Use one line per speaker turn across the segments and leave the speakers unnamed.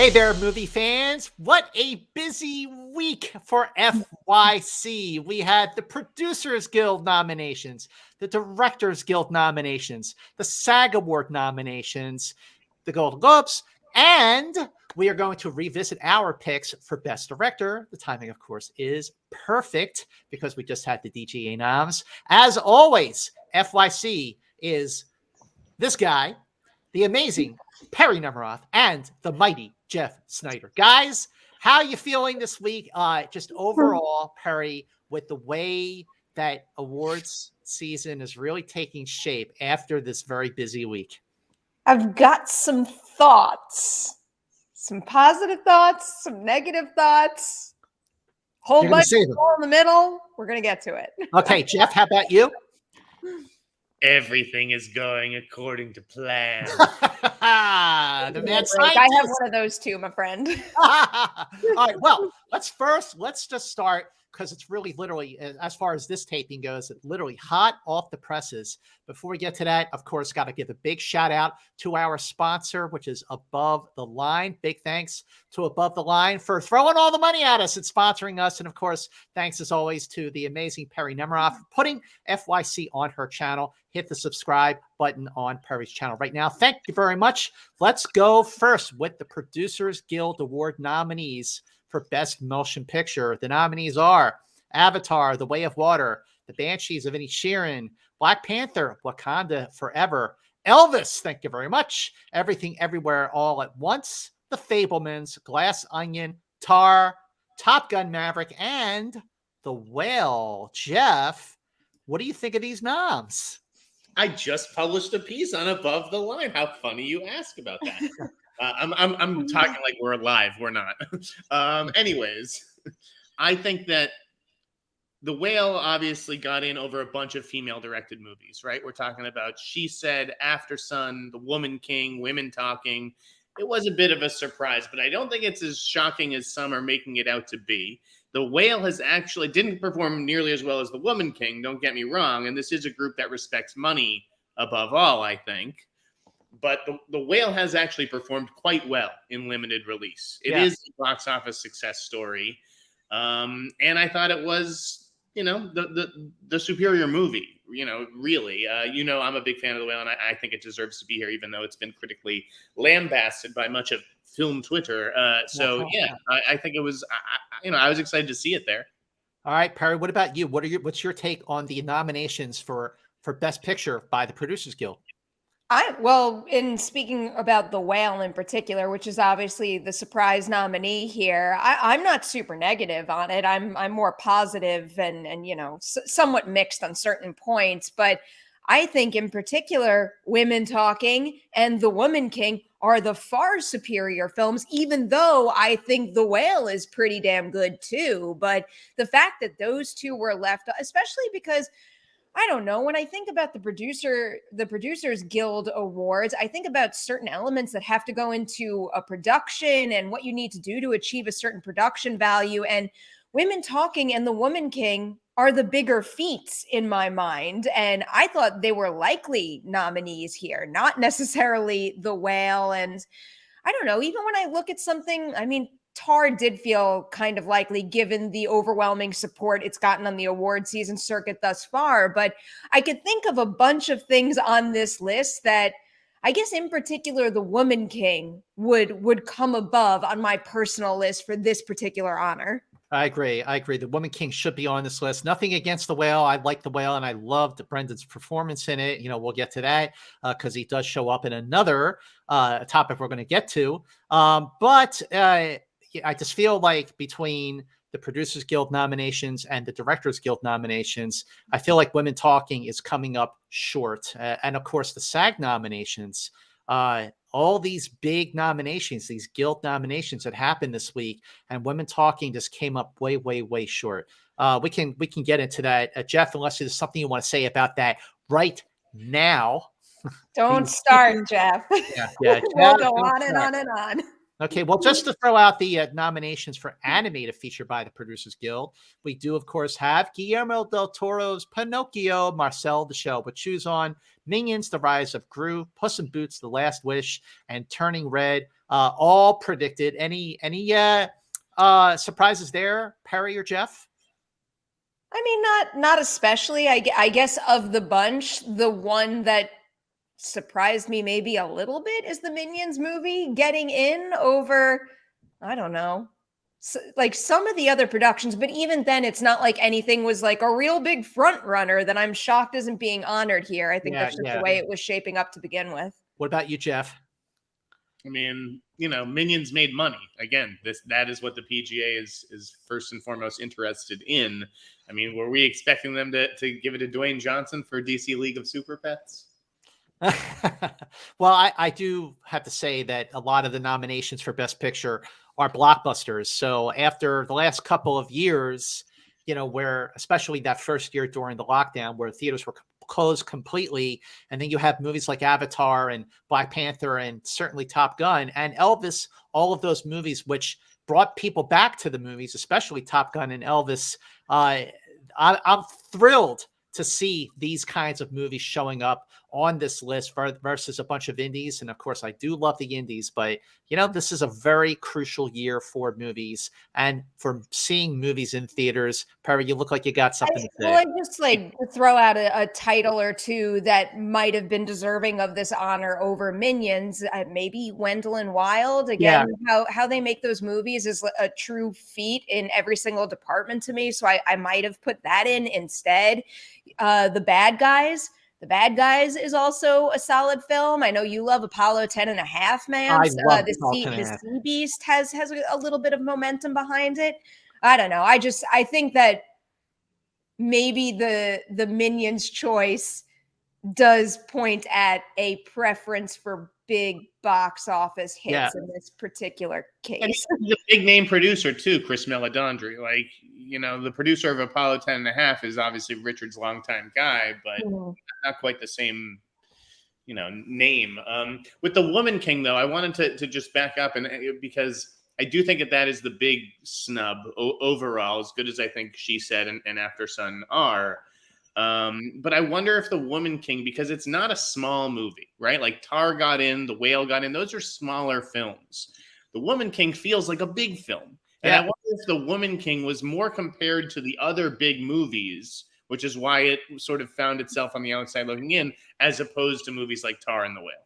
Hey there, movie fans. What a busy week for FYC. We had the Producers Guild nominations, the Directors Guild nominations, the SAG Award nominations, the Golden Globes, and we are going to revisit our picks for Best Director. The timing, of course, is perfect because we just had the DGA noms. As always, FYC is this guy, the amazing Perri Nemiroff, and the mighty Jeff Snyder. Guys, how you feeling this week? Just overall, Perri, with the way that awards season is really taking shape after this very busy week.
I've got some thoughts, some positive thoughts, some negative thoughts. Whole bunch in the middle. We're going to get to it.
Okay, Jeff, how about you?
Everything is going according to plan.
The mad scientist.
I have one of those too, my friend.
All right, well, let's just start because it's really literally, as far as this taping goes, literally hot off the presses. Before we get to that, of course, got to give a big shout out to our sponsor, which is Above the Line. Big thanks to Above the Line for throwing all the money at us and sponsoring us. And of course, thanks as always to the amazing Perri Nemiroff for putting FYC on her channel. Hit the subscribe button on Perri's channel right now. Thank you very much. Let's go first with the Producers Guild Award nominees for Best Motion Picture. The nominees are Avatar, The Way of Water, The Banshees of Inisherin, Black Panther, Wakanda Forever, Elvis, thank you very much, Everything Everywhere All at Once, The Fabelmans, Glass Onion, Tar, Top Gun Maverick, and The Whale. Jeff, what do you think of these noms?
I just published a piece on Above the Line. How funny you ask about that. I'm talking like we're live. We're not. Anyways, I think that The Whale obviously got in over a bunch of female-directed movies, right? We're talking about She Said, After Sun, The Woman King, Women Talking. It was a bit of a surprise, but I don't think it's as shocking as some are making it out to be. The Whale has actually didn't perform nearly as well as The Woman King, don't get me wrong, and this is a group that respects money above all, I think. But the Whale has actually performed quite well in limited release. It is a box office success story. And I thought it was, the superior movie, really. I'm a big fan of The Whale, and I think it deserves to be here, even though it's been critically lambasted by much of film Twitter. I think it was, I was excited to see it there.
All right, Perri, what about you? What's your take on the nominations for Best Picture by the Producers Guild?
In speaking about The Whale in particular, which is obviously the surprise nominee here, I'm not super negative on it. I'm more positive and somewhat mixed on certain points. But I think in particular, Women Talking and The Woman King are the far superior films, even though I think The Whale is pretty damn good too. But the fact that those two were left, especially because I don't know. When I think about the Producers Guild Awards, I think about certain elements that have to go into a production and what you need to do to achieve a certain production value. And Women Talking and The Woman King are the bigger feats in my mind. And I thought they were likely nominees here, not necessarily The Whale. And I don't know, even when I look at something, Tar did feel kind of likely given the overwhelming support it's gotten on the award season circuit thus far. But I could think of a bunch of things on this list that I guess in particular, The Woman King would come above on my personal list for this particular honor.
I agree. The Woman King should be on this list. Nothing against The Whale. I like The Whale, and I loved Brendan's performance in it. We'll get to that because he does show up in another topic we're going to get to. But I just feel like between the Producers Guild nominations and the Directors Guild nominations, I feel like Women Talking is coming up short. And of course, the SAG nominations, all these big nominations, these guild nominations that happened this week, and Women Talking just came up way, way, way short. We can get into that. Jeff, unless there's something you want to say about that right now.
Don't start, Jeff.
Yeah.
We'll go on and on and on.
Okay, well, just to throw out the nominations for animated feature by the Producers Guild, we do, of course, have Guillermo del Toro's Pinocchio, Marcel the Shell with Shoes On, Minions, The Rise of Gru, Puss in Boots, The Last Wish, and Turning Red, all predicted. Any surprises there, Perri or Jeff?
I mean, not especially. I guess of the bunch, the one that surprised me maybe a little bit is the Minions movie getting in over, I don't know, like some of the other productions. But even then, it's not like anything was like a real big front runner that I'm shocked isn't being honored here. I think that's just the way it was shaping up to begin with.
What about you, Jeff?
I mean, Minions made money. Again, that is what the PGA is first and foremost interested in. I mean, were we expecting them to give it to Dwayne Johnson for DC League of Super Pets?
Well, I do have to say that a lot of the nominations for Best Picture are blockbusters. So after the last couple of years, where especially that first year during the lockdown where theaters were closed completely, and then you have movies like Avatar and Black Panther and certainly Top Gun and Elvis, all of those movies which brought people back to the movies, especially Top Gun and Elvis. I'm thrilled to see these kinds of movies showing up on this list versus a bunch of indies. And of course, I do love the indies, but this is a very crucial year for movies and for seeing movies in theaters. Perri, you look like you got something to say.
Well, I just like throw out a title or two that might have been deserving of this honor over Minions. Maybe Wendell and Wild. Again, how they make those movies is a true feat in every single department to me. So I might have put that in instead. The Bad Guys. The Bad Guys is also a solid film. I know you love Apollo 10.5, man. The Sea Beast has a little bit of momentum behind it. I don't know. I think that maybe the Minions choice does point at a preference for big box office hits in this particular case.
And he's a big name producer too, Chris Meledandri. Like, the producer of Apollo 10.5 is obviously Richard's longtime guy, but not quite the same, name. With the Woman King, though, I wanted to just back up because I do think that is the big snub overall, as good as I think She Said and After Sun are. But I wonder if the Woman King, because it's not a small movie, right? Like Tar got in, The Whale got in. Those are smaller films. The Woman King feels like a big film. And I wonder if the Woman King was more compared to the other big movies, which is why it sort of found itself on the outside looking in, as opposed to movies like Tar and The Whale.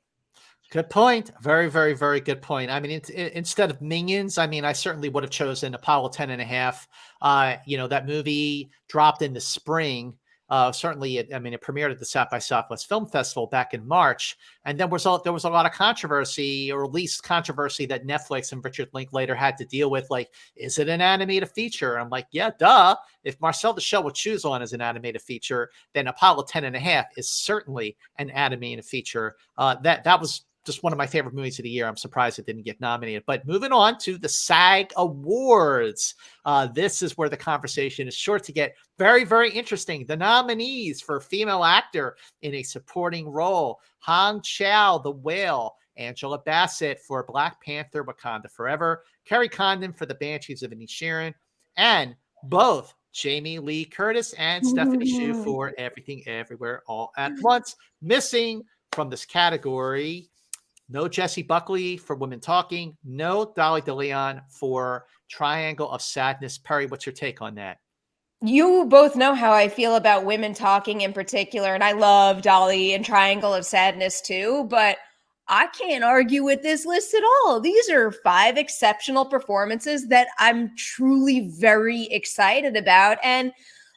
Good point. Very, very, very good point. I mean, instead of Minions, I mean, I certainly would have chosen Apollo 10.5. That movie dropped in the spring. Certainly, it premiered at the South by Southwest Film Festival back in March. And then there was a lot of controversy, or at least controversy that Netflix and Richard Linklater had to deal with. Like, is it an animated feature? I'm like, yeah, duh. If Marcel the Shell with Shoes On is an animated feature, then Apollo 10.5 is certainly an animated feature. That was just one of my favorite movies of the year. I'm surprised it didn't get nominated. But moving on to the SAG Awards. This is where the conversation is sure to get very, very interesting. The nominees for female actor in a supporting role: Hong Chow, The Whale; Angela Bassett for Black Panther, Wakanda Forever; Kerry Condon for The Banshees of Inisherin; and both Jamie Lee Curtis and Stephanie Hsu for Everything Everywhere All at Once. Missing from this category: no Jessie Buckley for Women Talking. No Dolly DeLeon for Triangle of Sadness. Perri, what's your take on that?
You both know how I feel about Women Talking in particular, and I love Dolly and Triangle of Sadness too, but I can't argue with this list at all. These are 5 exceptional performances that I'm truly very excited about. And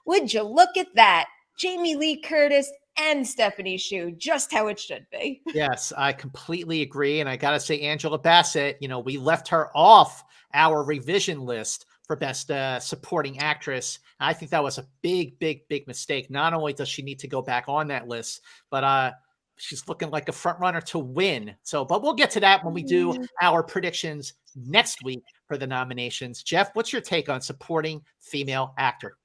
would you look at that? Jamie Lee Curtis and Stephanie Hsu, just how it should be.
Yes, I completely agree. And I got to say, Angela Bassett, we left her off our revision list for Best Supporting Actress. I think that was a big, big, big mistake. Not only does she need to go back on that list, but she's looking like a front runner to win. But we'll get to that when we do our predictions next week for the nominations. Jeff, what's your take on supporting female actor?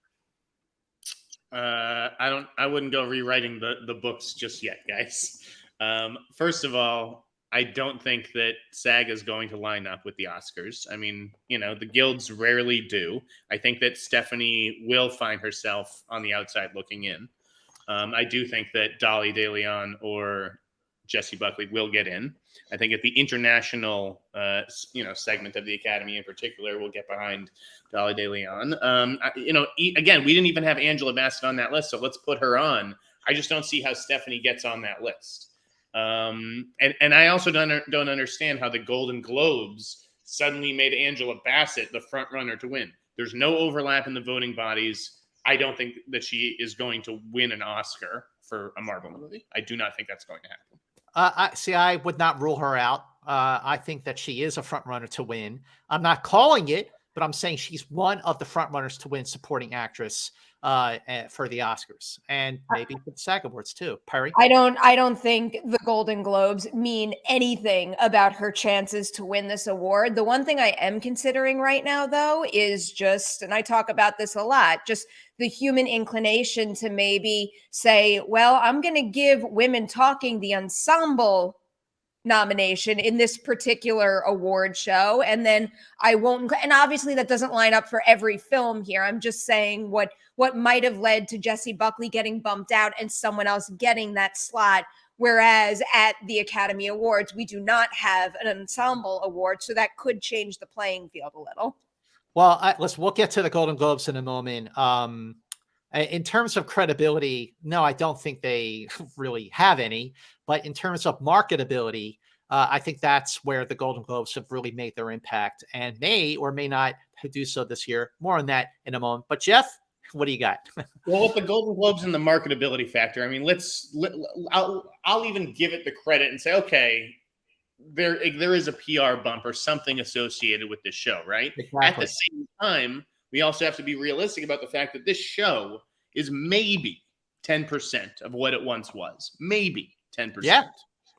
I wouldn't go rewriting the books just yet, guys. First of all, I don't think that SAG is going to line up with the Oscars. I mean, the guilds rarely do. I think that Stephanie will find herself on the outside looking in. I do think that Dolly De Leon or Jessie Buckley will get in. I think at the international, segment of the Academy in particular, we'll get behind Dolly De Leon. Again, we didn't even have Angela Bassett on that list, so let's put her on. I just don't see how Stephanie gets on that list. And I also don't understand how the Golden Globes suddenly made Angela Bassett the front runner to win. There's no overlap in the voting bodies. I don't think that she is going to win an Oscar for a Marvel movie. I do not think that's going to happen.
I would not rule her out. I think that she is a front runner to win. I'm not calling it, but I'm saying she's one of the front runners to win supporting actress for the Oscars and maybe for the SAG Awards too. Perri?
I don't think the Golden Globes mean anything about her chances to win this award. The one thing I am considering right now, though, is just, and I talk about this a lot, just the human inclination to maybe say, well, I'm going to give Women Talking the ensemble nomination in this particular award show, and then I won't, and obviously that doesn't line up for every film here. I'm just saying what might have led to Jessie Buckley getting bumped out and someone else getting that slot, whereas at the Academy Awards we do not have an ensemble award, so that could change the playing field a little.
Well, we'll get to the Golden Globes in a moment. In terms of credibility, no, I don't think they really have any. But in terms of marketability, I think that's where the Golden Globes have really made their impact and may or may not do so this year. More on that in a moment. But Jeff, what do you got?
Well, with the Golden Globes and the marketability factor, I mean, I'll even give it the credit and say, okay, there is a PR bump or something associated with this show, right?
Exactly.
At the same time, we also have to be realistic about the fact that this show is maybe 10% of what it once was. Maybe 10%.
Yeah,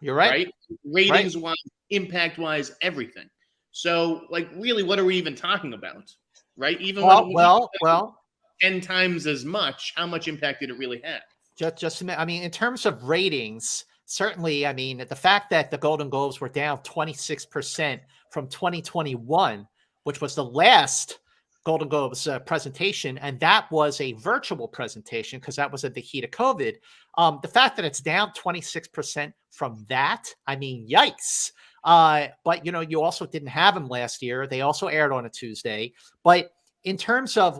you're right.
Ratings-wise, impact-wise, everything. So, really, what are we even talking about? Right? Even
well,
10 times as much, how much impact did it really have?
I mean, in terms of ratings, certainly, I mean, the fact that the Golden Globes were down 26% from 2021, which was the last Golden Globes presentation, and that was a virtual presentation because that was at the heat of COVID. The fact that it's down 26% from that, I mean, yikes. But, you also didn't have them last year. They also aired on a Tuesday. But in terms of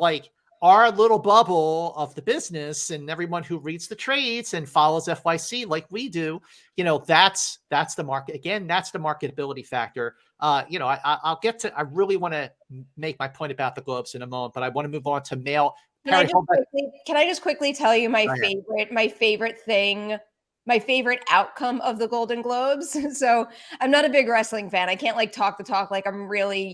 our little bubble of the business and everyone who reads the trades and follows FYC like we do, that's the market. Again, that's the marketability factor. I'll get to, I really want to make my point about the Globes in a moment, but I want to move on to male.
Can I just quickly tell you my favorite thing, my favorite outcome of the Golden Globes? So I'm not a big wrestling fan. I can't talk the talk like I'm really,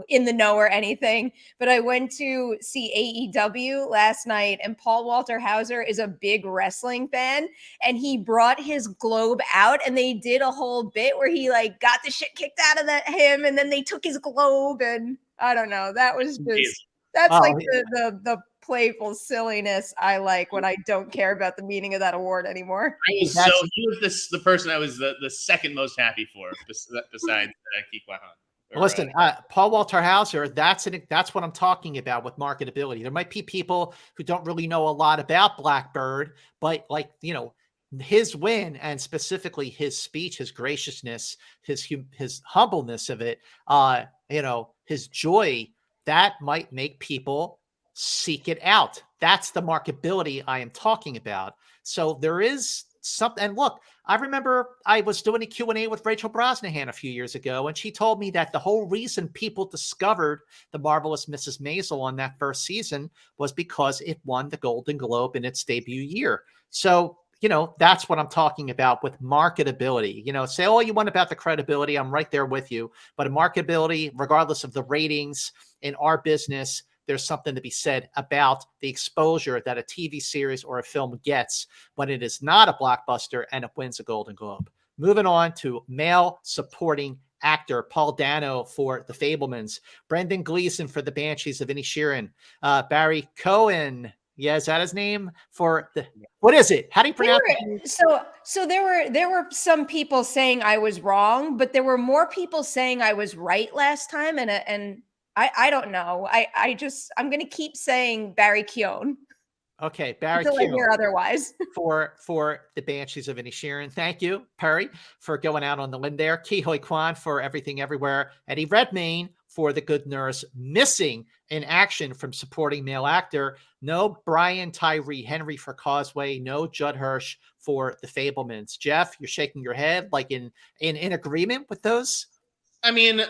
in the know or anything. But I went to see AEW last night, and Paul Walter Hauser is a big wrestling fan, and he brought his globe out, and they did a whole bit where he got the shit kicked out of him, and then they took his globe, and I don't know. That was just the playful silliness I like when I don't care about the meaning of that award anymore.
He was the person I was the second most happy for, besides Keith Wahan.
Listen, Paul Walter Hauser, that's what I'm talking about with marketability. There might be people who don't really know a lot about Blackbird, but his win and specifically his speech, his graciousness, his humbleness of it, his joy, that might make people seek it out. That's the marketability I am talking about. So there is something. And look, I remember I was doing a Q&A with Rachel Brosnahan a few years ago, and she told me that the whole reason people discovered The Marvelous Mrs. Maisel on that first season was because it won the Golden Globe in its debut year. So, that's what I'm talking about with marketability. Say all you want about the credibility. I'm right there with you. But in marketability, regardless of the ratings in our business, there's something to be said about the exposure that a TV series or a film gets when it is not a blockbuster and it wins a Golden Globe. Moving on to male supporting actor, Paul Dano for The Fabelmans, Brendan Gleeson for The Banshees of Inisherin, Barry Cohen, Yeah, is that his name? For the what is it? How do you pronounce it?
So there were some people saying I was wrong, but there were more people saying I was right last time, and I don't know. I'm gonna keep saying Barry Keoghan
Okay, Barry
until I
Keoghan
hear otherwise.
for the Banshees of Inisherin. Thank you, Perri, for going out on the limb there. Ki Hoi Kwan for Everything Everywhere. Eddie Redmayne for The Good Nurse. Missing in action from supporting male actor. No Brian Tyree Henry for Causeway. No Judd Hirsch for The Fablemans. Jeff, you're shaking your head like in agreement with those.
I mean,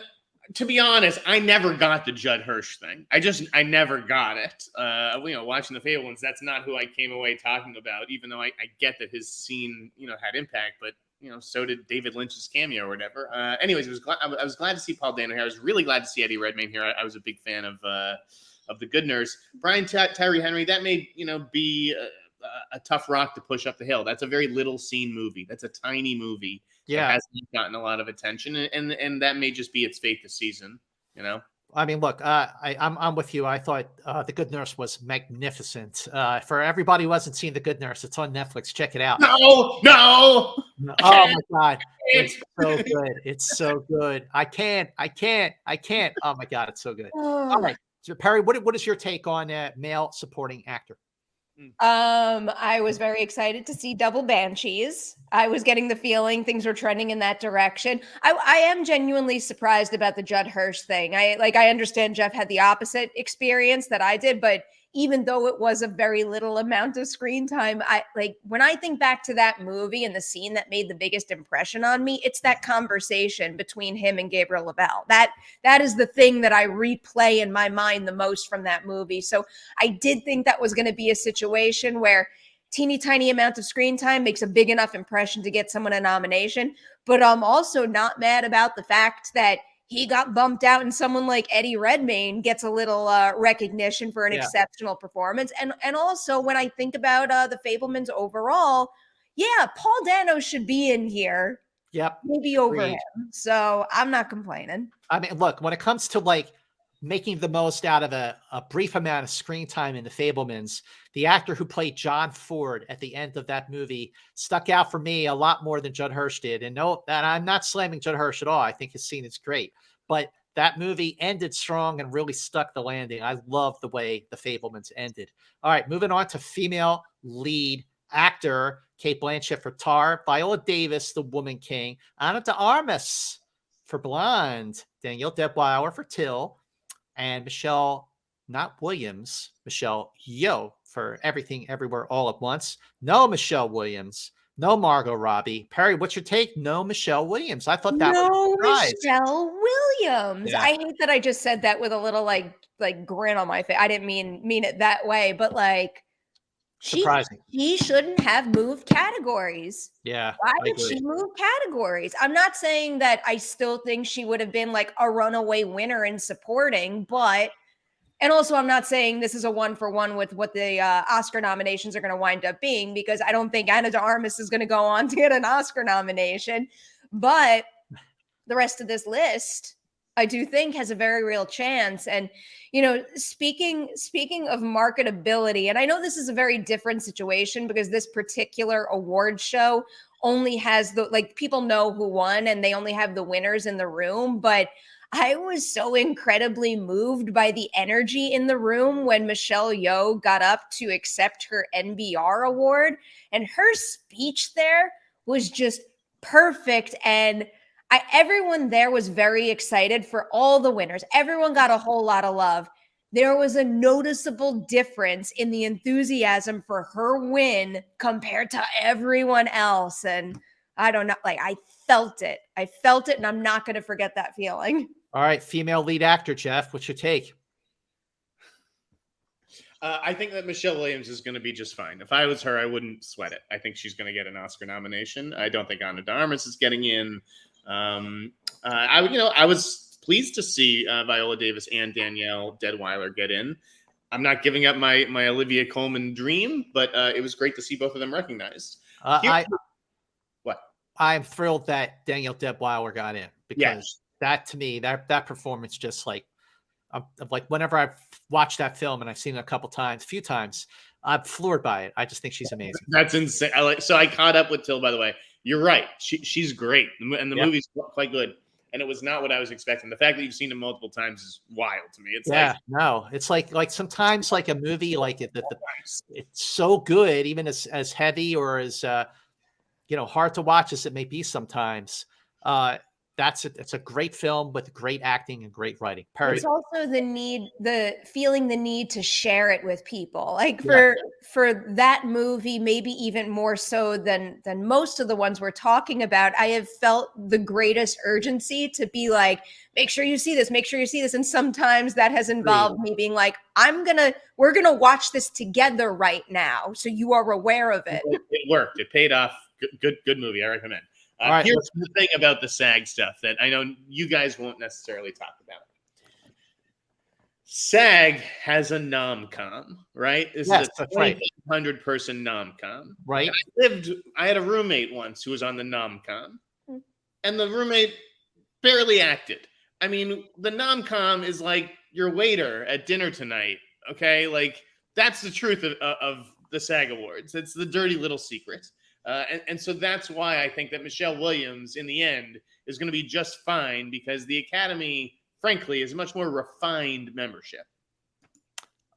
to be honest, I never got the Judd Hirsch thing. I never got it. Watching The Fablemans, that's not who I came away talking about, even though I get that his scene, had impact, but so did David Lynch's cameo or whatever. Anyways, I was glad to see Paul Dano here. I was really glad to see Eddie Redmayne here. I was a big fan of The Good Nurse. Brian Tyree Henry, that may be a tough rock to push up the hill. That's a very little scene movie. That's a tiny movie.
Yeah,
that hasn't gotten a lot of attention, and that may just be its fate this season.
I mean, look, I'm with you. I thought The Good Nurse was magnificent. For everybody who hasn't seen The Good Nurse, it's on Netflix. Check it out.
No.
Oh my God, it's so good. It's so good. I can't. Oh my God, it's so good. All right, so Perri, what is your take on male supporting actor?
I was very excited to see Double Banshees. I was getting the feeling things were trending in that direction. I am genuinely surprised about the Judd Hirsch thing. I understand Jeff had the opposite experience that I did, but even though it was a very little amount of screen time, when I think back to that movie and the scene that made the biggest impression on me, it's that conversation between him and Gabriel Lavelle. That is the thing that I replay in my mind the most from that movie. So I did think that was going to be a situation where teeny tiny amount of screen time makes a big enough impression to get someone a nomination. But I'm also not mad about the fact that he got bumped out and someone like Eddie Redmayne gets a little recognition for an exceptional performance. And also when I think about The Fablemans overall, Paul Dano should be in here.
Yep.
Maybe over him. So I'm not complaining.
I mean, look, when it comes to making the most out of a brief amount of screen time in The Fablemans, the actor who played John Ford at the end of that movie stuck out for me a lot more than Judd Hirsch did. And I'm not slamming Judd Hirsch at all. I think his scene is great. But that movie ended strong and really stuck the landing. I love the way The Fablemans ended. All right, moving on to female lead actor, Cate Blanchett for Tar, Viola Davis, The Woman King, Ana de Armas for Blonde, Danielle Deadwyler for Till, and Michelle Yeoh for Everything Everywhere All at Once. No Michelle Williams. No Margot Robbie. Perri, what's your take? No Michelle Williams. I thought that was a surprise.
Michelle Williams.
Yeah.
I hate that I just said that with a little like grin on my face. I didn't mean it that way, but
surprising.
She shouldn't have moved categories.
Yeah.
Why did she move categories? I'm not saying that I still think she would have been like a runaway winner in supporting, and also I'm not saying this is a 1-for-1 with what the Oscar nominations are going to wind up being, because I don't think Ana de Armas is going to go on to get an Oscar nomination. But the rest of this list, I do think has a very real chance. And, speaking of marketability, and I know this is a very different situation because this particular award show only has people know who won and they only have the winners in the room. But I was so incredibly moved by the energy in the room when Michelle Yeoh got up to accept her NBR award, and her speech there was just perfect. And everyone there was very excited for all the winners. Everyone got a whole lot of love. There was a noticeable difference in the enthusiasm for her win compared to everyone else. And I don't know, I felt it. And I'm not going to forget that feeling.
All right, female lead actor, Jeff, what's your take?
I think that Michelle Williams is going to be just fine. If I was her, I wouldn't sweat it. I think she's going to get an Oscar nomination. I don't think Ana de Armas is getting in. I was pleased to see Viola Davis and Danielle Deadwyler get in. I'm not giving up my Olivia Colman dream, but it was great to see both of them recognized.
I'm thrilled that Danielle Deadwyler got in, because that to me, that performance just whenever I've watched that film, and I've seen it a few times, I'm floored by it. I just think she's amazing.
That's insane. So I caught up with Till, by the way. You're right. She's great. And the movie's quite good. And it was not what I was expecting. The fact that you've seen it multiple times is wild to me. It's
no, it's like sometimes like a movie like it's so good, even as heavy or as hard to watch as it may be sometimes. It's a great film with great acting and great writing. Perri.
It's also feeling the need to share it with people. Like for that movie, maybe even more so than most of the ones we're talking about, I have felt the greatest urgency to be like, make sure you see this, make sure you see this. And sometimes that has involved me being like, we're gonna watch this together right now, so you are aware of it.
It worked. It paid off. Good movie. I recommend.
All right,
here's the thing about the SAG stuff that I know you guys won't necessarily talk about. SAG has a nom-com, right? This is a 2,500-person nom-com.
Right.
I had a roommate once who was on the nom-com, and the roommate barely acted. I mean, the nom-com is like your waiter at dinner tonight, okay? Like, that's the truth of the SAG Awards. It's the dirty little secret. And so that's why I think that Michelle Williams, in the end, is going to be just fine, because the Academy, frankly, is a much more refined membership.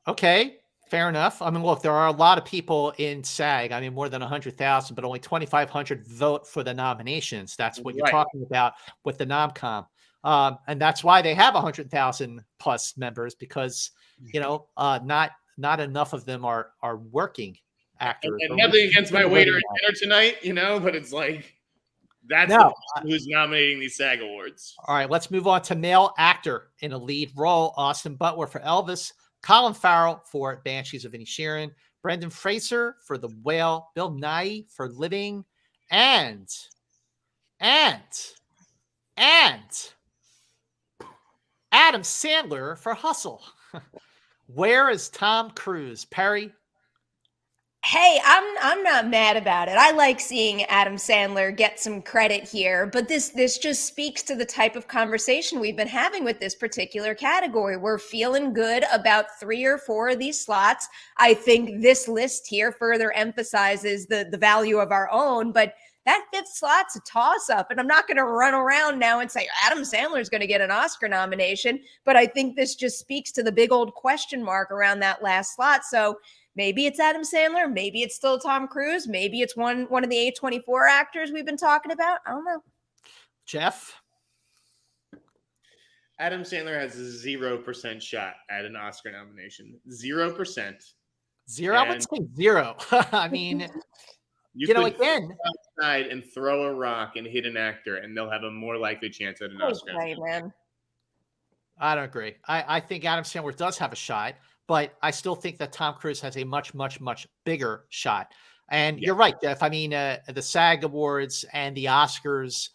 Okay, fair enough. I mean, look, there are a lot of people in SAG. I mean, more than 100,000, but only 2,500 vote for the nominations. That's what you're talking about with the nom-com. And that's why they have 100,000 plus members, because, not enough of them are working actors.
And nothing against my waiter at dinner tonight, but it's like, that's who's nominating these SAG Awards.
All right, let's move on to male actor in a lead role. Austin Butler for Elvis, Colin Farrell for Banshees of Inisherin, Brendan Fraser for The Whale, Bill Nighy for Living, and Adam Sandler for Hustle. Where is Tom Cruise? Perri?
Hey, I'm not mad about it. I like seeing Adam Sandler get some credit here, but this just speaks to the type of conversation we've been having with this particular category. We're feeling good about 3 or 4 of these slots. I think this list here further emphasizes the value of our own, but that 5th slot's a toss-up, and I'm not going to run around now and say Adam Sandler's going to get an Oscar nomination, but I think this just speaks to the big old question mark around that last slot. So maybe it's Adam Sandler. Maybe it's still Tom Cruise. Maybe it's one of the A24 actors we've been talking about. I don't know.
Jeff?
Adam Sandler has a 0% shot at an Oscar nomination. 0%.
Zero? I would say 0. I mean, again,
go outside and throw a rock and hit an actor, and they'll have a more likely chance at an Oscar.
Man.
I don't agree. I think Adam Sandler does have a shot, but I still think that Tom Cruise has a much, much, much bigger shot. And you're right, Jeff. I mean, the SAG Awards and the Oscars,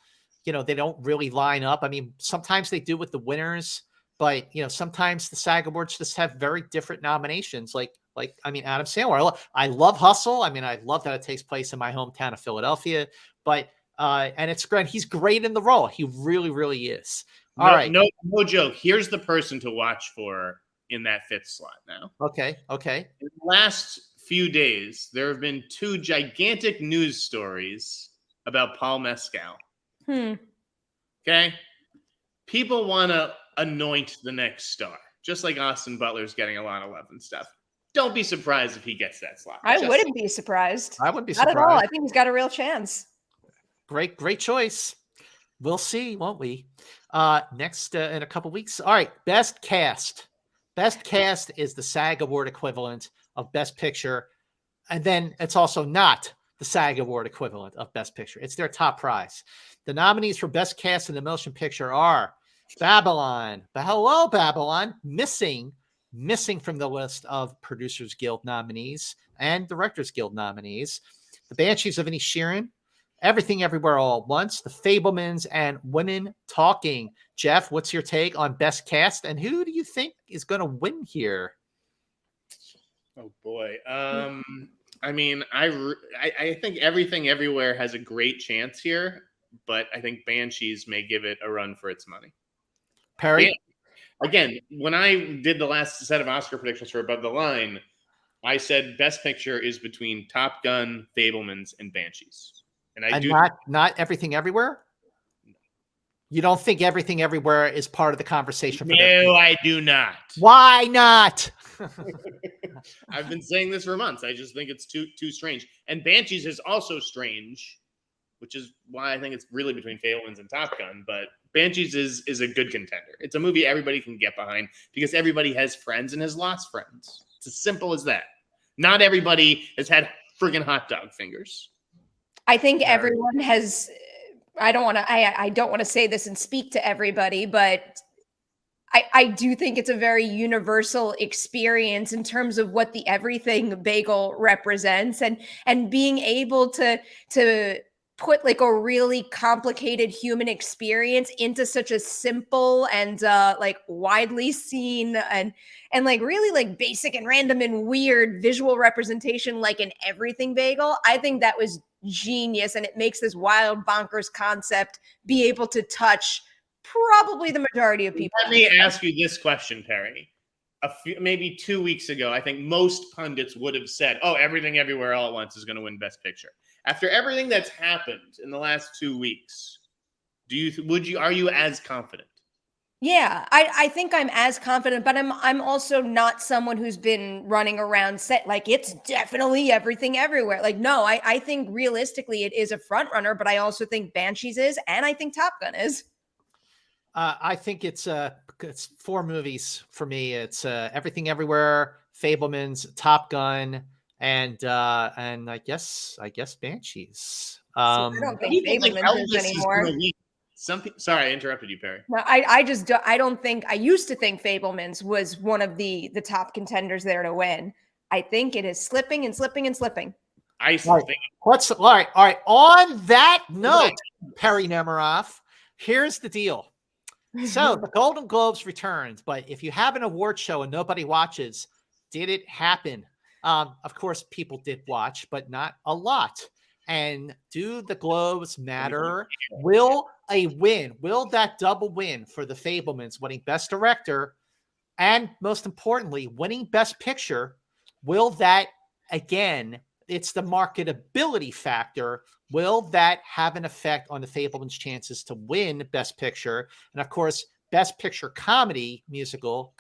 they don't really line up. I mean, sometimes they do with the winners, but, sometimes the SAG Awards just have very different nominations. Adam Sandler. I love Hustle. I mean, I love that it takes place in my hometown of Philadelphia, but, and it's great. He's great in the role. He really, really is. All right.
No joke. Here's the person to watch for in that 5th slot now.
Okay.
In the last few days, there have been 2 gigantic news stories about Paul Mescal. Okay? People want to anoint the next star, just like Austin Butler's getting a lot of love and stuff. Don't be surprised if he gets that slot.
I wouldn't be surprised.
I wouldn't be surprised.
Not at all. I think he's got a real chance.
Great choice. We'll see, won't we? Next in a couple weeks. All right, Best Cast. Best Cast is the SAG Award equivalent of Best Picture. And then it's also not the SAG Award equivalent of Best Picture. It's their top prize. The nominees for Best Cast in the Motion Picture are Babylon. Hello, Babylon. Missing from the list of Producers Guild nominees and Directors Guild nominees. The Banshees of Inisherin, Everything Everywhere All at Once, The Fabelmans, and Women Talking. Jeff, what's your take on Best Cast, and who do you think is going to win here?
Oh boy. I mean, I think Everything Everywhere has a great chance here, but I think Banshees may give it a run for its money.
Perri?
Again, when I did the last set of Oscar predictions for Above the Line, I said Best Picture is between Top Gun, Fabelmans, and Banshees. And I
And
do
not Everything Everywhere? You don't think Everything Everywhere is part of the conversation for this?
No, I do not.
Why not?
I've been saying this for months. I just think it's too strange. And Banshees is also strange, which is why I think it's really between Fabelmans and Top Gun. But Banshees is a good contender. It's a movie everybody can get behind because everybody has friends and has lost friends. It's as simple as that. Not everybody has had friggin' hot dog fingers.
I think everyone has. I don't want to say this and speak to everybody, but I do think it's a very universal experience in terms of what the everything bagel represents, and being able to put like a really complicated human experience into such a simple and like widely seen and like really like basic and random and weird visual representation like an everything bagel. I think that was genius, and it makes this wild bonkers concept be able to touch probably the majority of people.
Let me ask you this question, Perri. Maybe 2 weeks ago, I think most pundits would have said, "Oh, Everything Everywhere All at Once is going to win Best Picture." After everything that's happened in the last 2 weeks, are you as confident?
Yeah, I think I'm as confident, but I'm also not someone who's been running around set like it's definitely Everything Everywhere. Like, no, I think realistically it is a front runner, but I also think Banshees is, and I think Top Gun is.
I think it's 4 movies for me. It's Everything Everywhere, Fabelmans, Top Gun, and I guess Banshees.
I don't think Fabelmans is anymore.
Sorry, I interrupted you, Perri.
No, I don't think. I used to think Fabelmans was one of the top contenders there to win. I think it is slipping and slipping and slipping.
I still think.
All right. On that note, Perri Nemiroff, here's the deal. So the Golden Globes returned, but if you have an award show and nobody watches, did it happen? Of course, people did watch, but not a lot. And do the Globes matter? Will that double win for the Fabelmans, winning Best Director, and most importantly, winning Best Picture, will that, again, it's the marketability factor, will that have an effect on the Fabelmans' chances to win Best Picture? And of course, Best Picture comedy musical,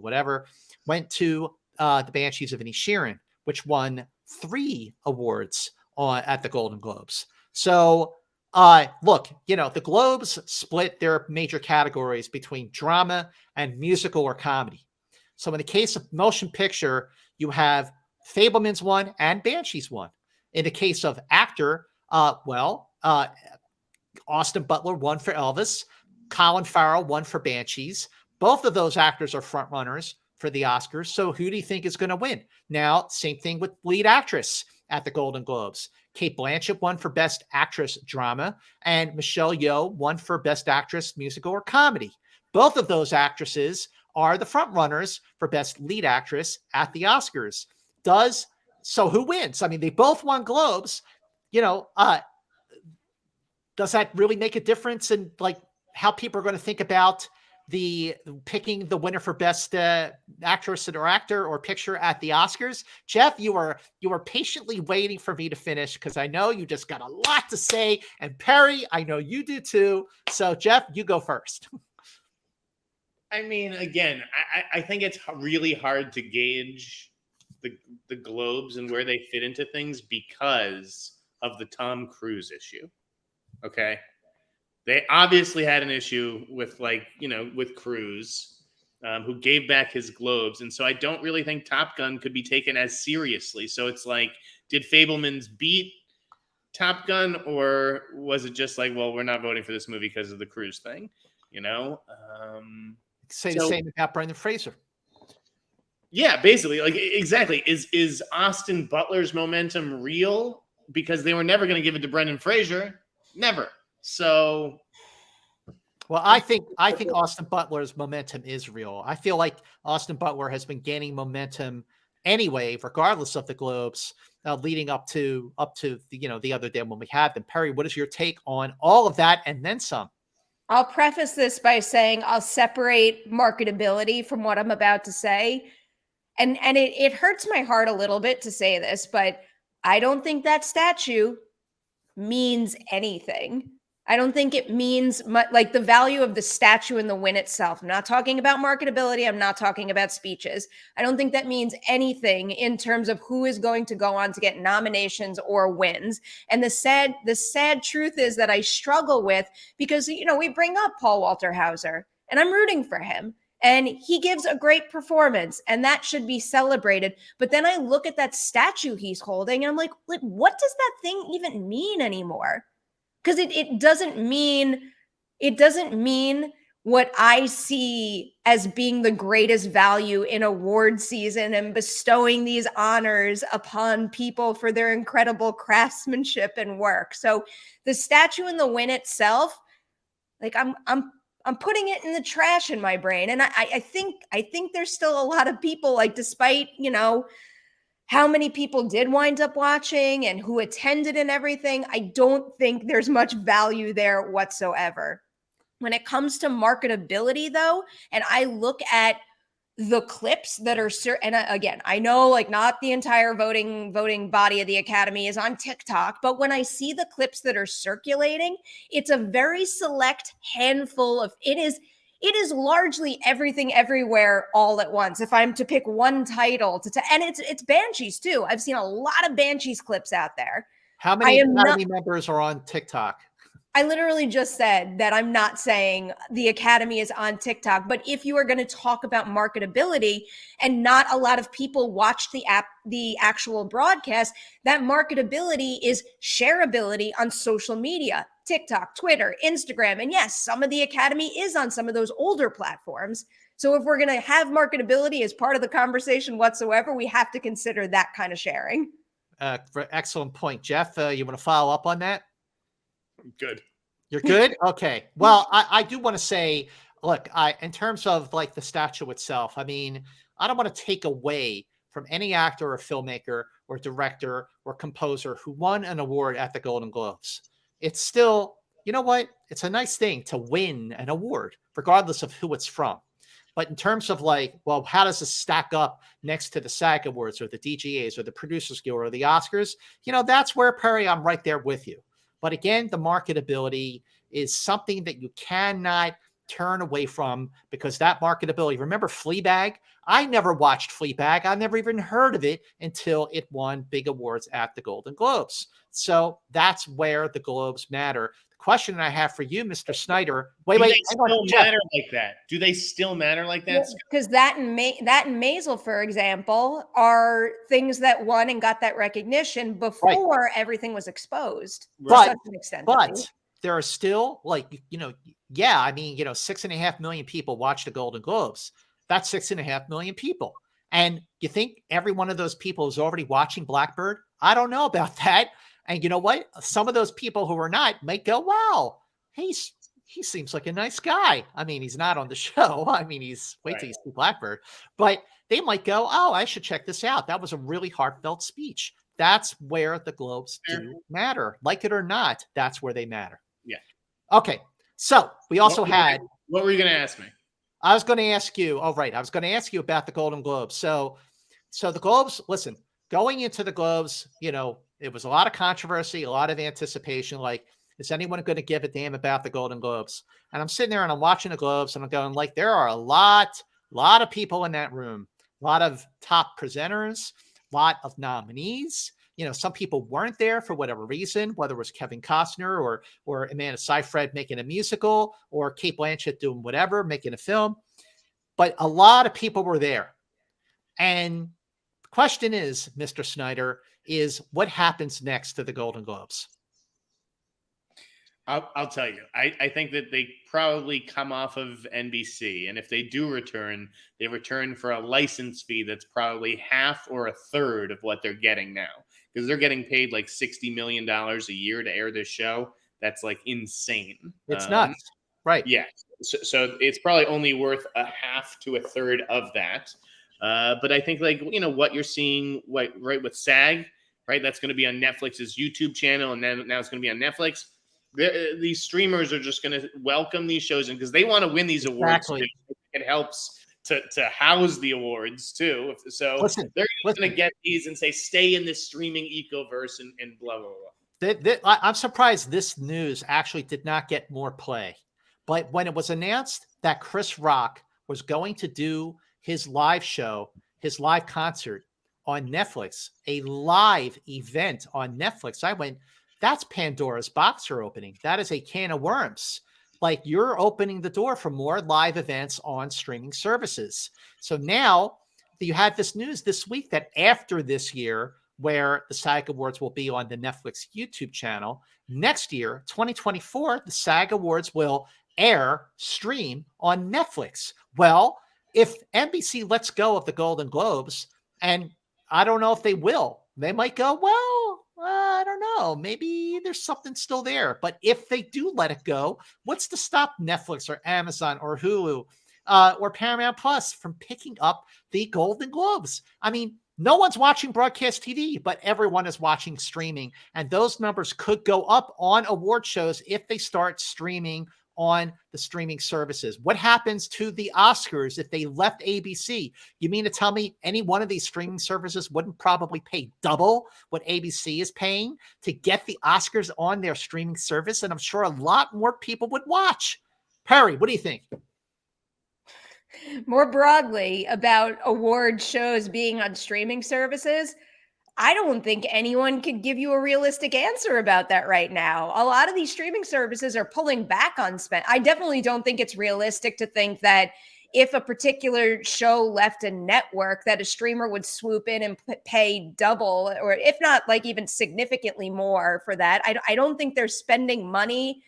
whatever, went to The Banshees of Inisherin, which won 3 awards at the Golden Globes. So, look, the Globes split their major categories between drama and musical or comedy. So in the case of motion picture, you have Fabelmans won and Banshees won. In the case of actor, Austin Butler won for Elvis. Colin Farrell won for Banshees. Both of those actors are front runners for the Oscars. So who do you think is going to win? Now, same thing with lead actress at the Golden Globes. Cate Blanchett won for Best Actress Drama, and Michelle Yeoh won for Best Actress Musical or Comedy. Both of those actresses are the front runners for Best Lead Actress at the Oscars. So who wins? I mean, they both won Globes. Does that really make a difference in like how people are going to think about picking the winner for Best Actress or Actor or Picture at the Oscars? Jeff, you were patiently waiting for me to finish because I know you just got a lot to say, and Perri, I know you do too. So Jeff, you go first.
I mean, again, I think it's really hard to gauge the Globes and where they fit into things because of the Tom Cruise issue. Okay. They obviously had an issue with with Cruise, who gave back his Globes. And so I don't really think Top Gun could be taken as seriously. So it's like, did Fabelmans beat Top Gun, or was it just like, well, we're not voting for this movie because of the Cruise thing?
Say the same about Brendan Fraser.
Yeah, basically, like exactly. Is Austin Butler's momentum real? Because they were never going to give it to Brendan Fraser. Never. So,
well, I think Austin Butler's momentum is real. I feel like Austin Butler has been gaining momentum anyway, regardless of the Globes, leading up to the other day when we had them. Perri, what is your take on all of that and then some?
I'll preface this by saying I'll separate marketability from what I'm about to say. And it hurts my heart a little bit to say this, but I don't think that statue means anything. I don't think it means much, like the value of the statue and the win itself. I'm not talking about marketability. I'm not talking about speeches. I don't think that means anything in terms of who is going to go on to get nominations or wins. And the sad truth is that I struggle with, because, you know, we bring up Paul Walter Hauser and I'm rooting for him. And he gives a great performance, and that should be celebrated. But then I look at that statue he's holding, and I'm like, what does that thing even mean anymore? Because it doesn't mean what I see as being the greatest value in award season and bestowing these honors upon people for their incredible craftsmanship and work. So the statue and the win itself, like I'm putting it in the trash in my brain. And I think there's still a lot of people, like, despite, you know, how many people did wind up watching and who attended and everything, I don't think there's much value there whatsoever. When it comes to marketability, though, and I look at the clips that are, and again, I know, like, not the entire voting body of the Academy is on TikTok, but when I see the clips that are circulating, it's a very select handful of, it is largely Everything Everywhere All at Once. If I'm to pick one title and it's Banshees too. I've seen a lot of Banshees clips out there.
How many Academy members are on TikTok?
I literally just said that I'm not saying the Academy is on TikTok, but if you are going to talk about marketability and not a lot of people watch the actual broadcast, that marketability is shareability on social media, TikTok, Twitter, Instagram. And yes, some of the Academy is on some of those older platforms. So if we're going to have marketability as part of the conversation whatsoever, we have to consider that kind of sharing.
Excellent point. Jeff, you want to follow up on that?
Good.
You're good? Okay. Well, I do want to say, look, in terms of like the statue itself, I mean, I don't want to take away from any actor or filmmaker or director or composer who won an award at the Golden Globes. It's still, you know what? It's a nice thing to win an award, regardless of who it's from. But in terms of like, well, how does this stack up next to the SAG Awards or the DGAs or the Producers Guild or the Oscars? You know, that's where, Perri, I'm right there with you. But again, the marketability is something that you cannot turn away from, because that marketability, remember Fleabag? I never watched Fleabag. I never even heard of it until it won big awards at the Golden Globes. So that's where the Globes matter. The question I have for you, Mr. Snyder,
Do they still matter like that? Do they still matter like that?
Because that and Maisel, for example, are things that won and got that recognition before everything was exposed to such an extent.
But there are still, like, you know, yeah, I mean, you know, 6.5 million people watch the Golden Globes. That's 6.5 million people. And you think every one of those people is already watching Blackbird? I don't know about that. And you know what? Some of those people who are not might go, wow, he seems like a nice guy. I mean, he's not on the show. I mean, wait till you see Blackbird. But they might go, oh, I should check this out. That was a really heartfelt speech. That's where the Globes do matter. Like it or not, that's where they matter.
Yeah.
Okay. So we also had.
What were you going to ask me?
I was going to ask you. Oh, right. I was going to ask you about the Golden Globes. So the Globes, listen, going into the Globes, you know, it was a lot of controversy, a lot of anticipation. Like, is anyone going to give a damn about the Golden Globes? And I'm sitting there and I'm watching the Globes and I'm going, like, there are a lot of people in that room, a lot of top presenters, a lot of nominees. You know, some people weren't there for whatever reason, whether it was Kevin Costner or Amanda Seyfried making a musical or Cate Blanchett doing whatever, making a film. But a lot of people were there. And the question is, Mr. Snyder, is what happens next to the Golden Globes?
I'll tell you. I think that they probably come off of NBC. And if they do return, they return for a license fee that's probably half or a third of what they're getting now. Because they're getting paid like $60 million a year to air this show. That's like insane.
It's nuts. Right.
Yeah. So it's probably only worth a half to a third of that. But I think, like, you know, what you're seeing right with SAG, right? That's going to be on Netflix's YouTube channel. And then now it's going to be on Netflix. These streamers are just going to welcome these shows in because they want to win these awards.
Exactly.
It helps to house the awards too. So
Listen,
they're going to get these and say, stay in this streaming ecoverse and blah, blah, blah.
I'm surprised this news actually did not get more play. But when it was announced that Chris Rock was going to do his live show, his live concert on Netflix, a live event on Netflix, I went, that's Pandora's box you're opening. That is a can of worms. Like, you're opening the door for more live events on streaming services. So now you have this news this week that after this year, where the SAG Awards will be on the Netflix YouTube channel, next year, 2024, the SAG Awards will stream on Netflix. Well, if NBC lets go of the Golden Globes, and I don't know if they will, they might go, well, I don't know, maybe there's something still there. But if they do let it go, what's to stop Netflix or Amazon or Hulu or Paramount Plus from picking up the Golden Globes? I mean, no one's watching broadcast TV, but everyone is watching streaming. And those numbers could go up on award shows if they start streaming on the streaming services. What happens to the Oscars if they left ABC? You mean to tell me any one of these streaming services wouldn't probably pay double what ABC is paying to get the Oscars on their streaming service? And I'm sure a lot more people would watch. Perri, what do you think?
More broadly about award shows being on streaming services, I don't think anyone could give you a realistic answer about that right now. A lot of these streaming services are pulling back on spend. I definitely don't think it's realistic to think that if a particular show left a network, that a streamer would swoop in and pay double, or if not like even significantly more for that. I don't think they're spending money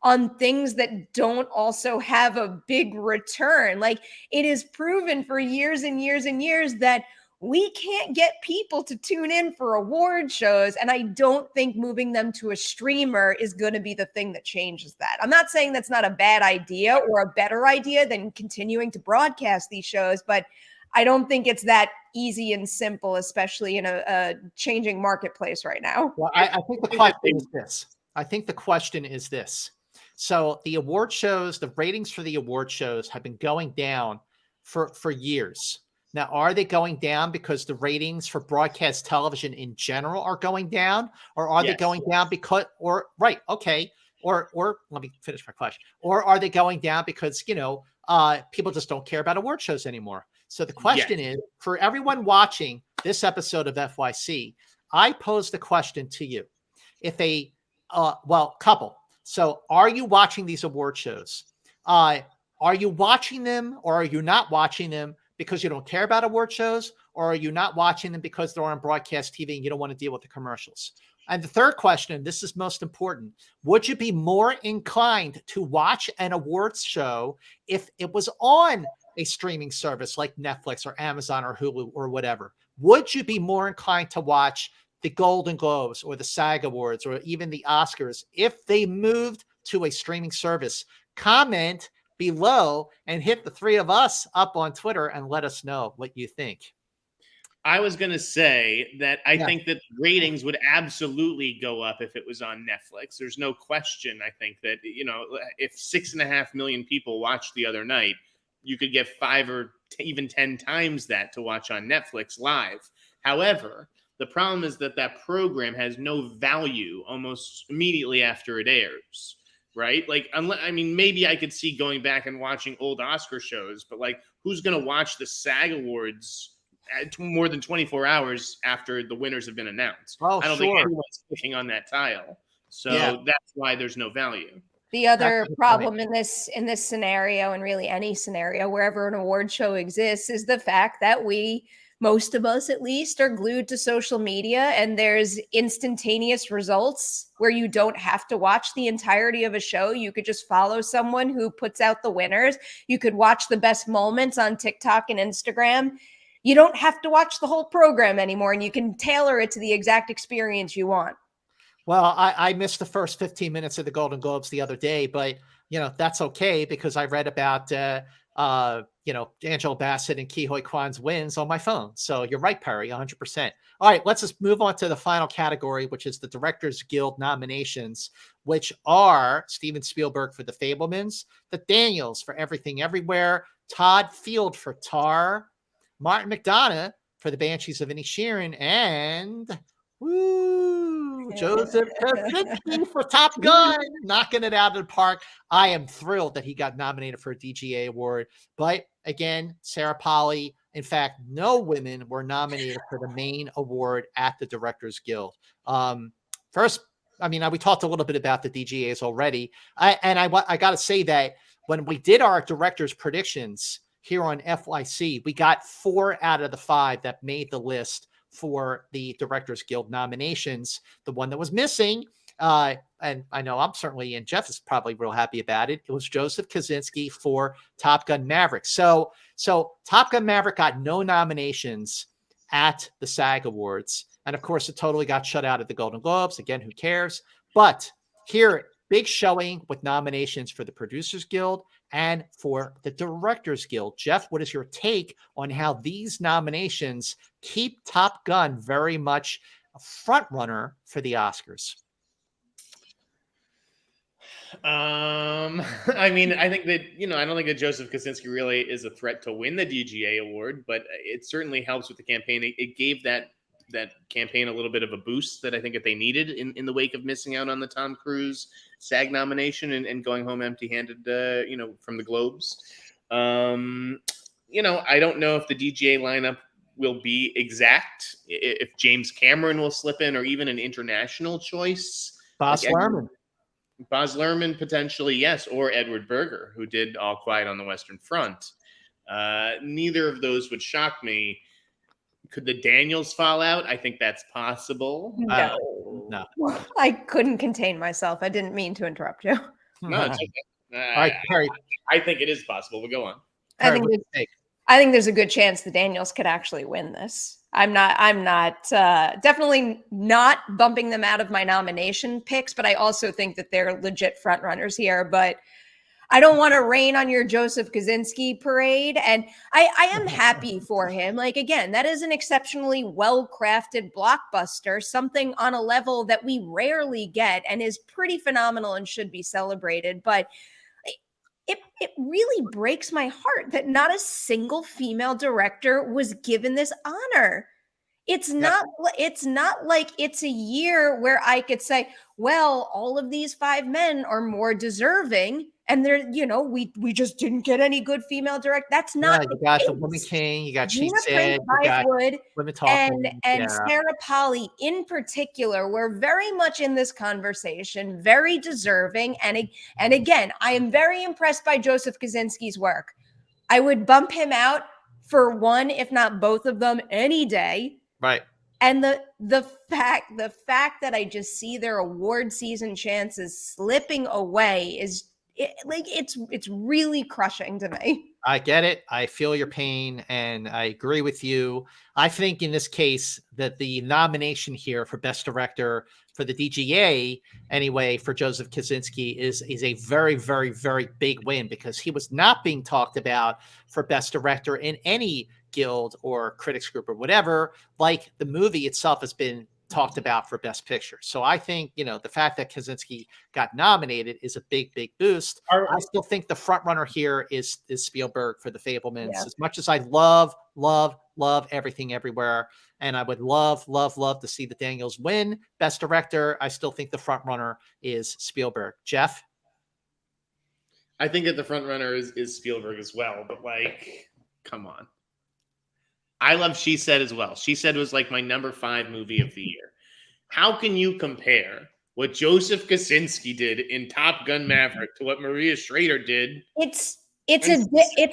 on things that don't also have a big return. Like, it is proven for years and years and years that we can't get people to tune in for award shows. And I don't think moving them to a streamer is going to be the thing that changes that. I'm not saying that's not a bad idea or a better idea than continuing to broadcast these shows, but I don't think it's that easy and simple, especially in a changing marketplace right now.
Well, I think the question is this. I think the question is this. So the award shows, the ratings for the award shows have been going down for years. Now, are they going down because the ratings for broadcast television in general are going down, or are they going down because, or right, okay, or let me finish my question, or are they going down because, you know, people just don't care about award shows anymore? So the question is, for everyone watching this episode of FYC, I pose the question to you: if a couple. So, are you watching these award shows? Are you watching them, or are you not watching them because you don't care about award shows, or are you not watching them because they're on broadcast TV and you don't want to deal with the commercials? And the third question, this is most important: would you be more inclined to watch an awards show if it was on a streaming service like Netflix or Amazon or Hulu or whatever? Would you be more inclined to watch the Golden Globes or the SAG Awards or even the Oscars if they moved to a streaming service? Comment below and hit the three of us up on Twitter and let us know what you think.
I was going to say that I think that ratings would absolutely go up if it was on Netflix. There's no question. I think that, you know, if 6.5 million people watched the other night, you could get 5 or even 10 times that to watch on Netflix live. However, the problem is that that program has no value almost immediately after it airs, right? Like, I mean, maybe I could see going back and watching old Oscar shows, but like, who's going to watch the SAG Awards more than 24 hours after the winners have been announced?
Oh,
I don't think anyone's clicking on that tile. So that's why there's no value.
The other problem in this scenario, and really any scenario wherever an award show exists, is the fact that most of us at least, are glued to social media, and there's instantaneous results where you don't have to watch the entirety of a show. You could just follow someone who puts out the winners. You could watch the best moments on TikTok and Instagram. You don't have to watch the whole program anymore, and you can tailor it to the exact experience you want.
Well, I missed the first 15 minutes of the Golden Globes the other day, but, you know, that's okay because I read about, you know, Angela Bassett and Ke Huy Quan's wins on my phone. So you're right, Perri, 100%. All right, let's just move on to the final category, which is the Directors Guild nominations, which are Steven Spielberg for The Fabelmans, the Daniels for Everything Everywhere, Todd Field for Tar, Martin McDonough for The Banshees of Inisherin, and Joseph Kosinski for Top Gun, knocking it out of the park. I am thrilled that he got nominated for a DGA award. But again, Sarah Polley, in fact, no women were nominated for the main award at the Directors Guild. First, I mean, we talked a little bit about the DGAs already. I got to say that when we did our directors' predictions here on FYC, we got 4 out of the 5 that made the list for the Directors Guild nominations. The one that was missing, and I know I'm certainly, and Jeff is probably real happy about it, it was Joseph Kosinski for Top Gun Maverick. So Top Gun Maverick got no nominations at the SAG Awards. And of course, it totally got shut out at the Golden Globes. Again, who cares? But here, big showing with nominations for the Producers Guild and for the Directors Guild. Jeff, what is your take on how these nominations keep Top Gun very much a front runner for the Oscars?
I mean, I think that, I don't think that Joseph Kosinski really is a threat to win the DGA award, but it certainly helps with the campaign. It gave that campaign a little bit of a boost that I think that they needed in the wake of missing out on the Tom Cruise SAG nomination and going home empty-handed, from the Globes. I don't know if the DGA lineup will be exact, if James Cameron will slip in, or even an international choice.
Baz Luhrmann.
Baz Luhrmann, potentially, yes, or Edward Berger, who did All Quiet on the Western Front. Neither of those would shock me. Could the Daniels fall out? I think that's possible.
No.
I couldn't contain myself. I didn't mean to interrupt you.
No, it's okay.
All right, Perri.
I think it is possible, but go on.
I think there's a good chance the Daniels could actually win this. I'm not definitely not bumping them out of my nomination picks, but I also think that they're legit front runners here. But I don't want to rain on your Joseph Kosinski parade. And I am happy for him. Like, again, that is an exceptionally well-crafted blockbuster, something on a level that we rarely get and is pretty phenomenal and should be celebrated. But it really breaks my heart that not a single female director was given this honor. It's not like it's a year where I could say, well, all of these 5 men are more deserving. And they're, we just didn't get any good female direct. That's not.
You got the Woman King. You got She Said.
You got
Women Talking.
And Sarah Polley in particular were very much in this conversation, very deserving. And again, I am very impressed by Joseph Kosinski's work. I would bump him out for one, if not both of them, any day.
Right.
And the fact that I just see their award season chances slipping away is. It's really crushing to me.
I get it. I feel your pain, and I agree with you. I think in this case that the nomination here for Best Director for the DGA, anyway, for Joseph Kosinski is a very, very, very big win, because he was not being talked about for Best Director in any guild or critics group or whatever, like the movie itself has been talked about for Best Picture. So I think, the fact that Kosinski got nominated is a big, big boost. I still think the front runner here is Spielberg for The Fabelmans. Yeah. As much as I love Everything Everywhere, and I would love to see the Daniels win Best Director, I still think the front runner is Spielberg. Jeff?
I think that the front runner is Spielberg as well, but come on. I love She Said as well. She Said was like my number 5 movie of the year. How can you compare what Joseph Kosinski did in Top Gun Maverick to what Maria Schrader did?
It's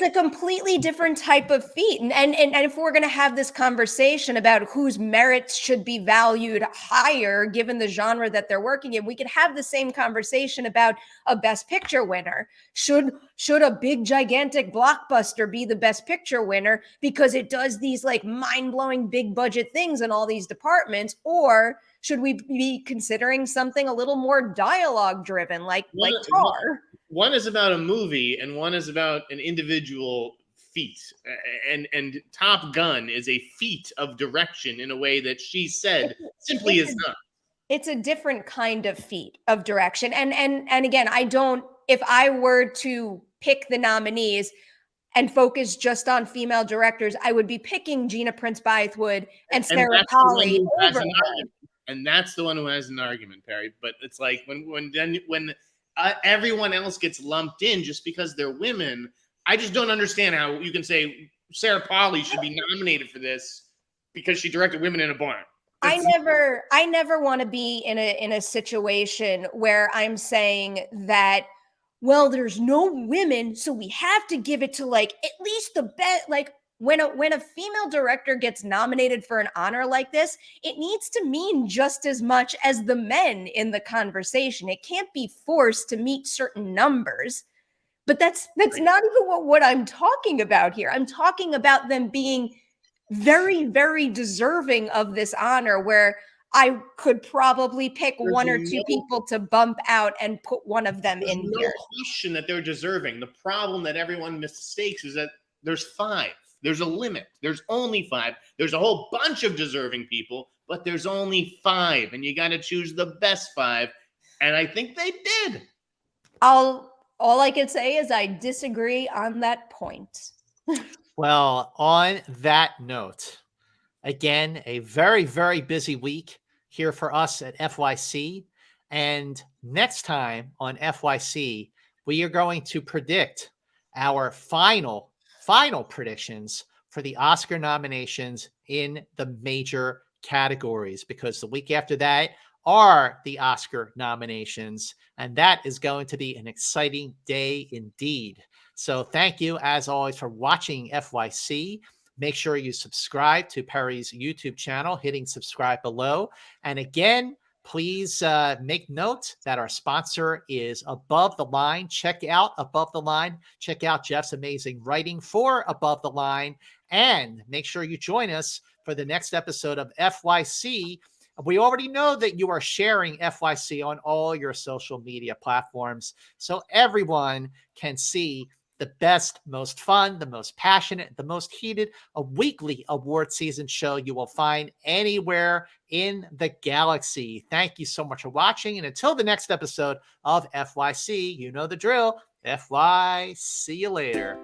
a completely different type of feat. And if we're going to have this conversation about whose merits should be valued higher, given the genre that they're working in, we could have the same conversation about a Best Picture winner. Should a big, gigantic blockbuster be the Best Picture winner because it does these mind-blowing big budget things in all these departments? Or should we be considering something a little more dialogue driven, like Tar?
One is about a movie and one is about an individual feat. And Top Gun is a feat of direction in a way that She Said simply is not.
It's a different kind of feat of direction. And again, if I were to pick the nominees, and focus just on female directors, I would be picking Gina Prince Bythewood and Sarah
that's the one
Polley
who has
over
an
her.
argument. And that's the one who has an argument, Perri. But it's like when everyone else gets lumped in just because they're women, I just don't understand how you can say Sarah Polley should be nominated for this because she directed Women in a Barn.
I never want to be in a situation where I'm saying that, well, there's no women, so we have to give it to like at least the best. Like when a female director gets nominated for an honor like this, it needs to mean just as much as the men in the conversation. It can't be forced to meet certain numbers. But that's not even what I'm talking about here. I'm talking about them being very, very deserving of this honor, where I could probably pick one or two people to bump out and put one of them in here.
No question that they're deserving. The problem that everyone mistakes is that there's 5. There's a limit. There's only 5. There's a whole bunch of deserving people, but there's only 5, and you got to choose the best 5. And I think they did.
All I can say is I disagree on that point.
Well, on that note, again, a very, very busy week here for us at FYC. And next time on FYC, we are going to predict our final predictions for the Oscar nominations in the major categories, because the week after that are the Oscar nominations, and that is going to be an exciting day indeed. So thank you, as always, for watching FYC. Make sure you subscribe to Perri's YouTube channel, hitting subscribe below. And again, please make note that our sponsor is Above the Line. Check out Above the Line. Check out Jeff's amazing writing for Above the Line. And make sure you join us for the next episode of FYC. We already know that you are sharing FYC on all your social media platforms, so everyone can see the best, most fun, the most passionate, the most heated, a weekly award season show you will find anywhere in the galaxy. Thank you so much for watching. And until the next episode of FYC, you know the drill. FY, see you later.